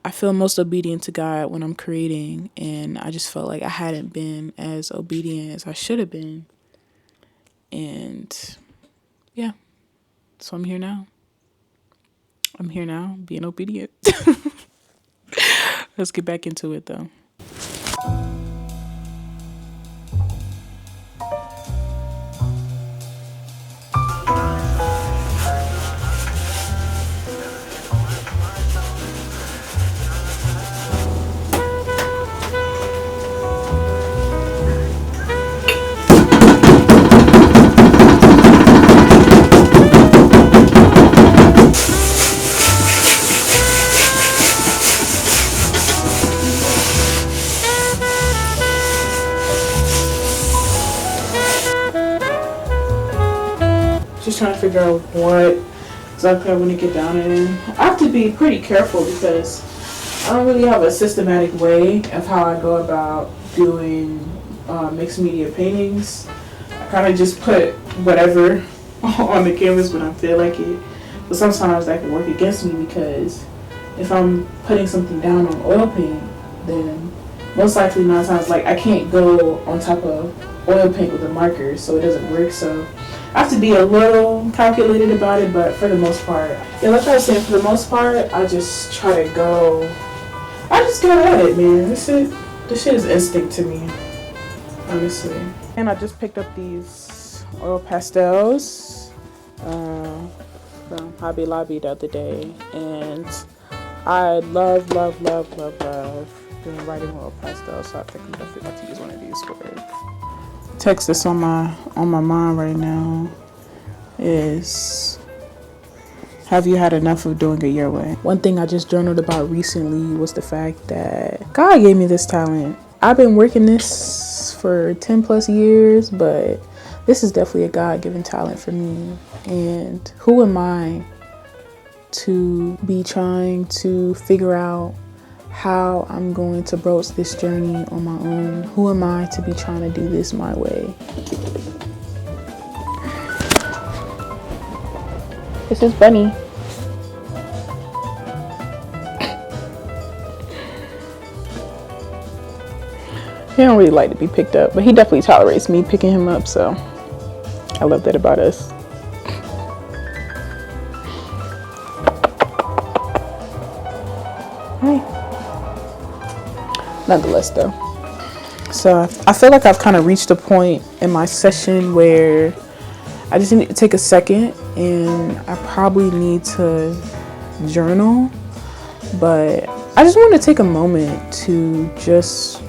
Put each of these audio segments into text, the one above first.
I feel most obedient to God when I'm creating, and I just felt like I hadn't been as obedient as I should have been. And yeah, so I'm here now. I'm here now being obedient. Let's get back into it though. Just trying to figure out what exactly I want to get down in. I have to be pretty careful because I don't really have a systematic way of how I go about doing mixed media paintings. I kind of just put whatever on the canvas when I feel like it. But sometimes that can work against me because if I'm putting something down on oil paint, then most likely 9 times like I can't go on top of oil paint with a marker, so it doesn't work. So I have to be a little calculated about it, but for the most part, yeah, like I was saying, for the most part, I just try to go. I just go at it, man. This shit is instinct to me, honestly. And I just picked up these oil pastels from Hobby Lobby the other day, and I love doing writing with oil pastels. So I think I'm definitely about to use one of these for it. Text that's on my mind right now is, have you had enough of doing it your way? One thing I just journaled about recently was the fact that God gave me this talent. I've been working this for 10 plus years, but this is definitely a God-given talent for me. And who am I to be trying to figure out how I'm going to broach this journey on my own? Who am I to be trying to do this my way? This is Bunny. He don't really like to be picked up, but he definitely tolerates me picking him up, so I love that about us. Hi. Nonetheless though, so I feel like I've kind of reached a point in my session where I just need to take a second, and I probably need to journal, but I just want to take a moment to just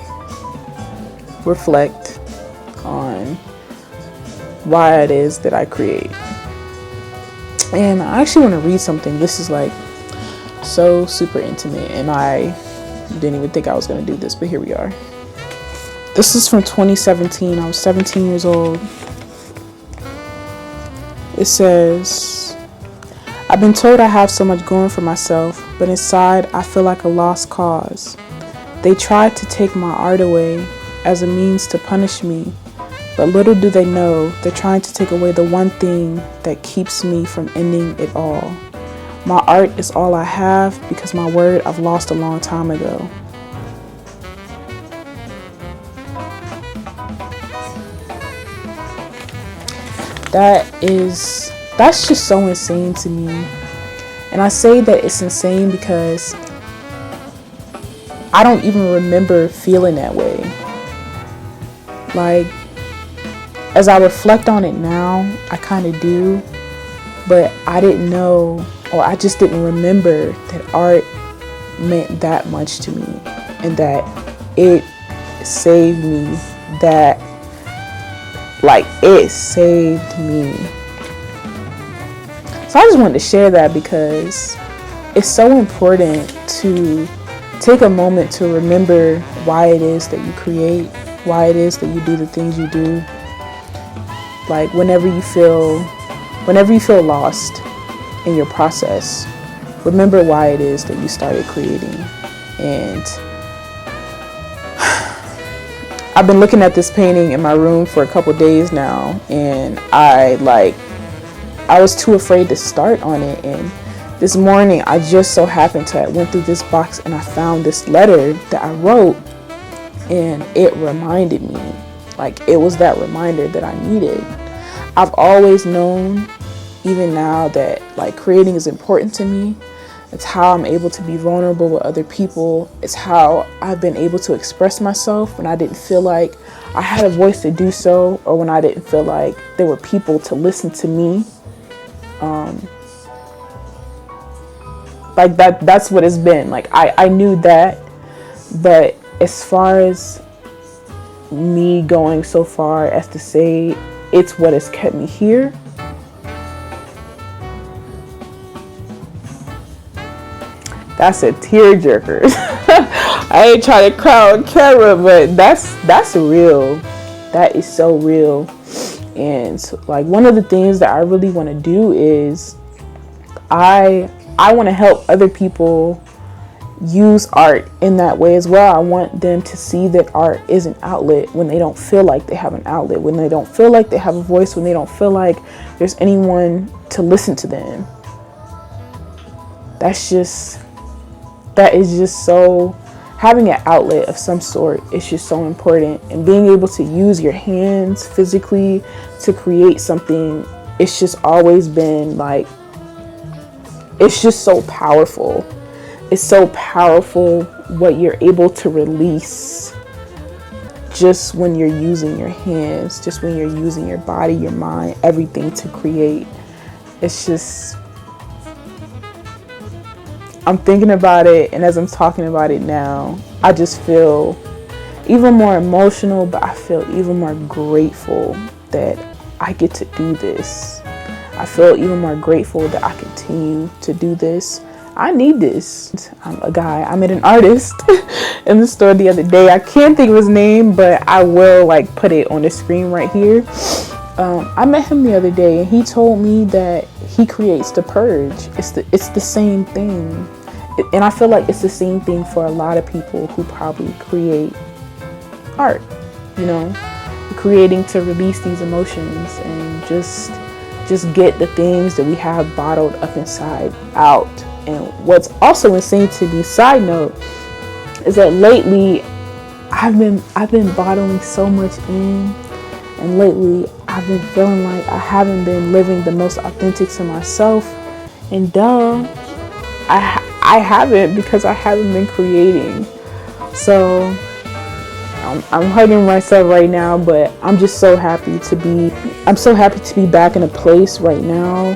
reflect on why it is that I create. And I actually want to read something. This is like so super intimate, and I didn't even think I was going to do this, but here we are. This is from 2017. I was 17 years old. It says, I've been told I have so much going for myself, but inside I feel like a lost cause. They tried to take my art away as a means to punish me, but little do they know they're trying to take away the one thing that keeps me from ending it all. My art is all I have because my word I've lost a long time ago. That's just so insane to me. And I say that it's insane because I don't even remember feeling that way. Like, as I reflect on it now, I kind of do, but I didn't know, or I just didn't remember that art meant that much to me and that it saved me, that like it saved me. So I just wanted to share that because it's so important to take a moment to remember why it is that you create, why it is that you do the things you do. Like whenever you feel lost in your process, remember why it is that you started creating. And I've been looking at this painting in my room for a couple days now, and I was too afraid to start on it. And this morning I just so happened to went through this box and I found this letter that I wrote, and it reminded me, like it was that reminder that I needed. I've always known, even now, that like creating is important to me. It's how I'm able to be vulnerable with other people. It's how I've been able to express myself when I didn't feel like I had a voice to do so, or when I didn't feel like there were people to listen to me. Like that's what it's been. Like I knew that, but as far as me going so far as to say it's what has kept me here, that's a tearjerker. I ain't trying to cry on camera, but that's real. That is so real. And so, like, one of the things that I really want to do is I want to help other people use art in that way as well. I want them to see that art is an outlet when they don't feel like they have an outlet, when they don't feel like they have a voice, when they don't feel like there's anyone to listen to them. That is just so, having an outlet of some sort is just so important. And being able to use your hands physically to create something, it's just always been like, it's just so powerful. It's so powerful what you're able to release just when you're using your hands, just when you're using your body, your mind, everything to create. It's just, I'm thinking about it, and as I'm talking about it now, I just feel even more emotional, but I feel even more grateful that I get to do this. I feel even more grateful that I continue to do this. I need this. I met an artist in the store the other day. I can't think of his name, but I will like put it on the screen right here. I met him the other day, and he told me that he creates The Purge. It's the same thing. And I feel like it's the same thing for a lot of people who probably create art, you know, creating to release these emotions and just get the things that we have bottled up inside out. And what's also insane to me, side note, is that lately I've been bottling so much in, and lately I've been feeling like I haven't been living the most authentic to myself. And I haven't, because I haven't been creating. So I'm hugging myself right now, but I'm just so happy to be back in a place right now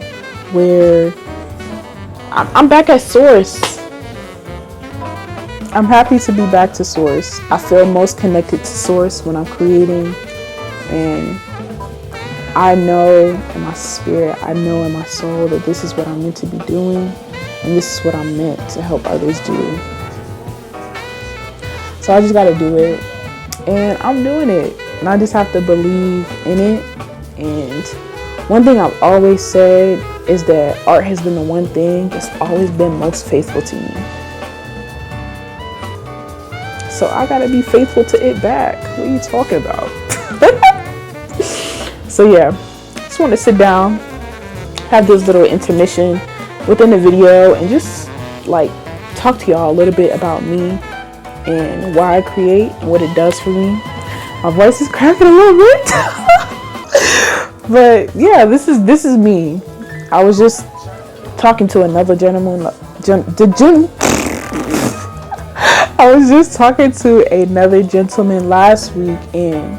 where I'm back at source. I'm happy to be back to source. I feel most connected to source when I'm creating, and I know in my spirit, I know in my soul that this is what I'm meant to be doing, and this is what I'm meant to help others do. So I just gotta do it, and I'm doing it, and I just have to believe in it. And one thing I've always said is that art has been the one thing that's always been most faithful to me. So I gotta be faithful to it back. What are you talking about? So yeah, just want to sit down, have this little intermission within the video, and just like talk to y'all a little bit about me and why I create and what it does for me. My voice is cracking a little bit. But yeah, this is me. I was just talking to another gentleman. I was just talking to another gentleman last week, and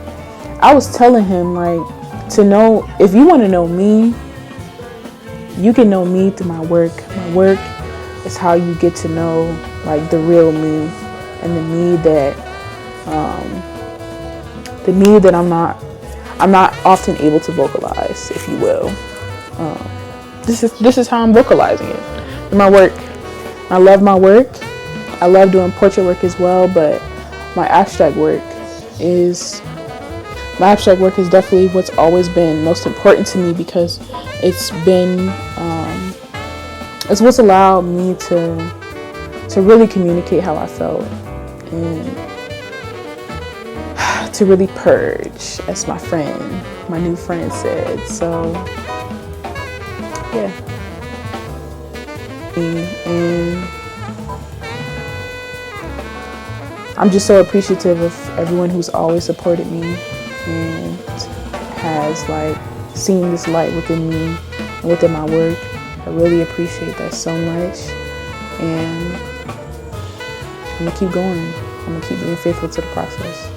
I was telling him, like, to know, if you want to know me, you can know me through my work. My work is how you get to know, like, the real me, and the me that I'm not often able to vocalize, if you will. This is how I'm vocalizing it. My work. I love my work. I love doing portrait work as well, but my abstract work is definitely what's always been most important to me, because it's been it's what's allowed me to really communicate how I felt, and to really purge, as my new friend said. So yeah, And I'm just so appreciative of everyone who's always supported me and has like seen this light within me and within my work. I really appreciate that so much. And I'm gonna keep going. I'm gonna keep being faithful to the process.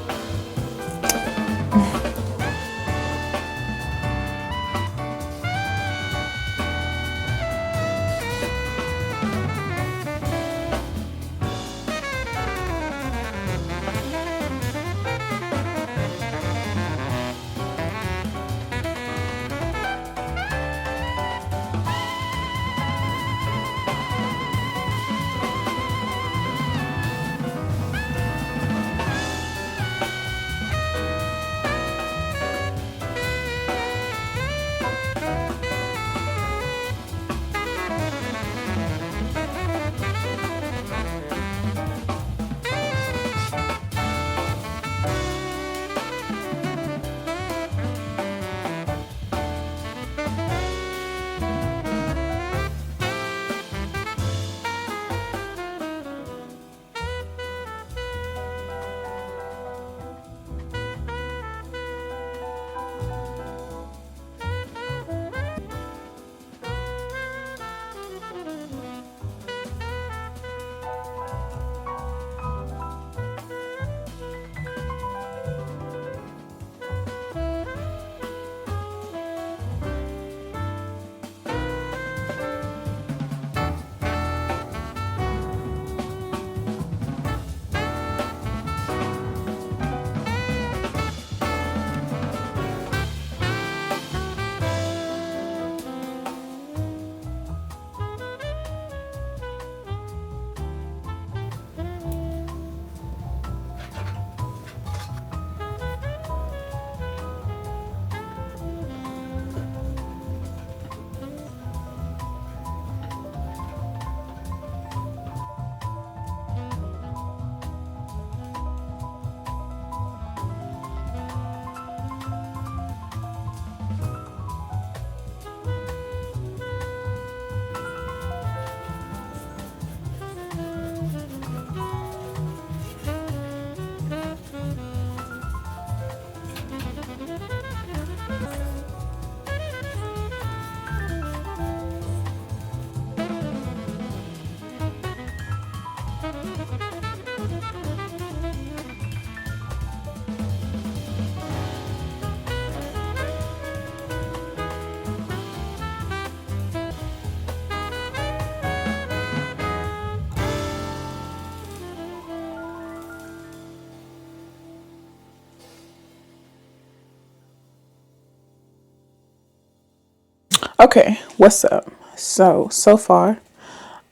Okay, what's up? So far,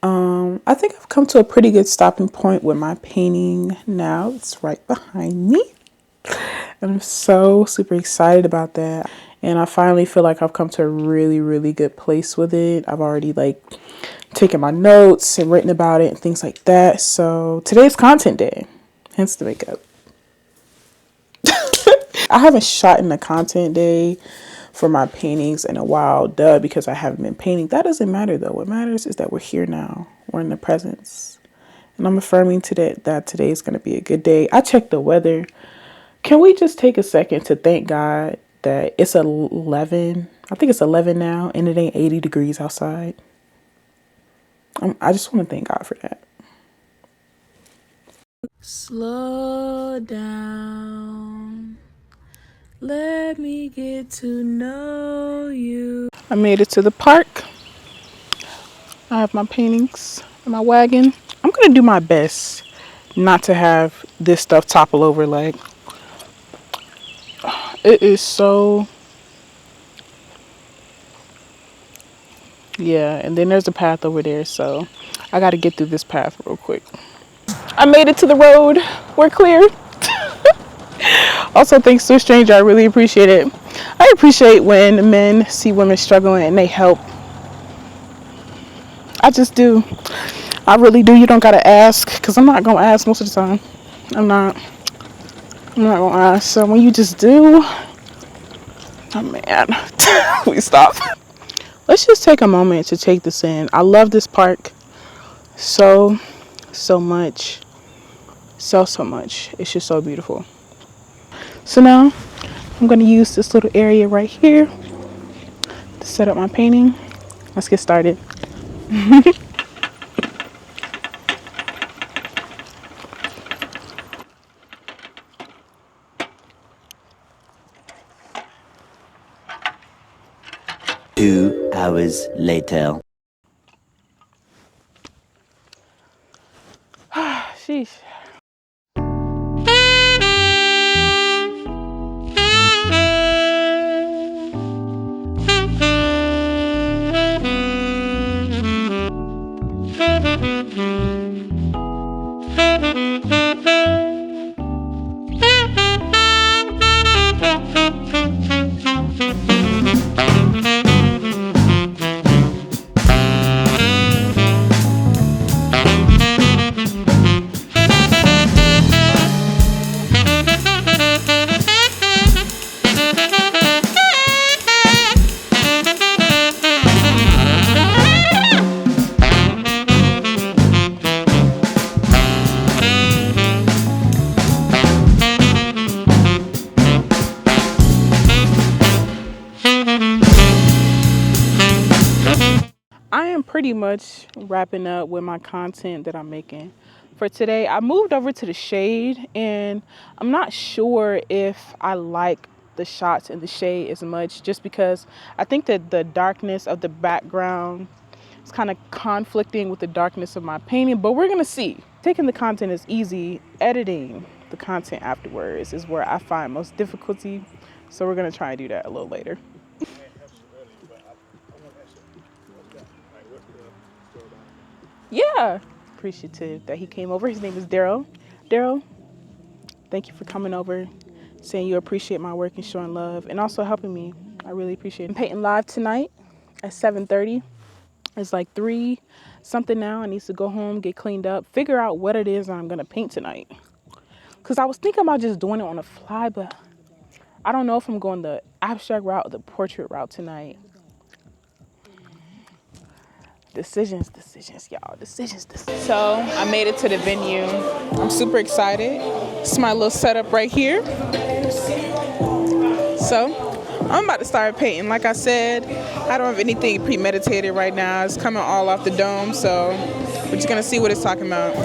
I think I've come to a pretty good stopping point with my painting now. It's right behind me. I'm so super excited about that. And I finally feel like I've come to a really, really good place with it. I've already like taken my notes and written about it and things like that. So today's content day, hence the makeup. I haven't shot in the content day for my paintings in a while, because I haven't been painting. That doesn't matter though. What matters is that we're here now. We're in the presence. And I'm affirming today that today is going to be a good day. I checked the weather. Can we just take a second to thank God that it's 11? I think it's 11 now and it ain't 80 degrees outside. I just want to thank God for that. Slow down. Let me get to know you. I made it to the park. I have my paintings in my wagon. I'm going to do my best not to have this stuff topple over. Like, it is so... Yeah, and then there's a path over there, so I got to get through this path real quick. I made it to the road. We're clear. Also, thanks to a stranger. I really appreciate it. I appreciate when men see women struggling and they help. I just do. I really do. You don't gotta ask, because I'm not gonna ask most of the time. I'm not gonna ask. So when you just do, oh man, we stop. Let's just take a moment to take this in. I love this park. so much. So much. It's just so beautiful. So now I'm going to use this little area right here to set up my painting. Let's get started. Two hours later. Sheesh. I am pretty much wrapping up with my content that I'm making for today. I moved over to the shade and I'm not sure if I like the shots in the shade as much, just because I think that the darkness of the background is kind of conflicting with the darkness of my painting, but we're gonna see. Taking the content is easy. Editing the content afterwards is where I find most difficulty. So we're gonna try and do that a little later. Yeah. Appreciative that he came over. His name is Daryl. Daryl, thank you for coming over, saying you appreciate my work and showing love, and also helping me. I really appreciate it. I'm painting live tonight at 7:30. It's like 3 something now. I need to go home, get cleaned up, figure out what it is I'm gonna paint tonight. Cause I was thinking about just doing it on the fly, but I don't know if I'm going the abstract route or the portrait route tonight. Decisions, y'all. Decisions. So I made it to the venue. I'm super excited. It's my little setup right here. So I'm about to start painting. Like I said, I don't have anything premeditated right now. It's coming all off the dome, so we're just gonna see what it's talking about.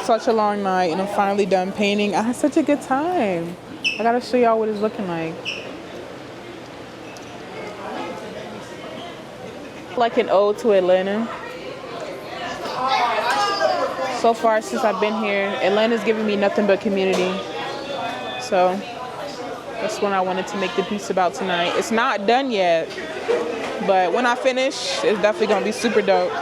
Such a long night and I'm finally done painting. I had such a good time. I gotta show y'all what it's looking like. Like an ode to Atlanta. So far since I've been here, Atlanta's given me nothing but community. So that's what I wanted to make the piece about tonight. It's not done yet, but when I finish, it's definitely gonna be super dope.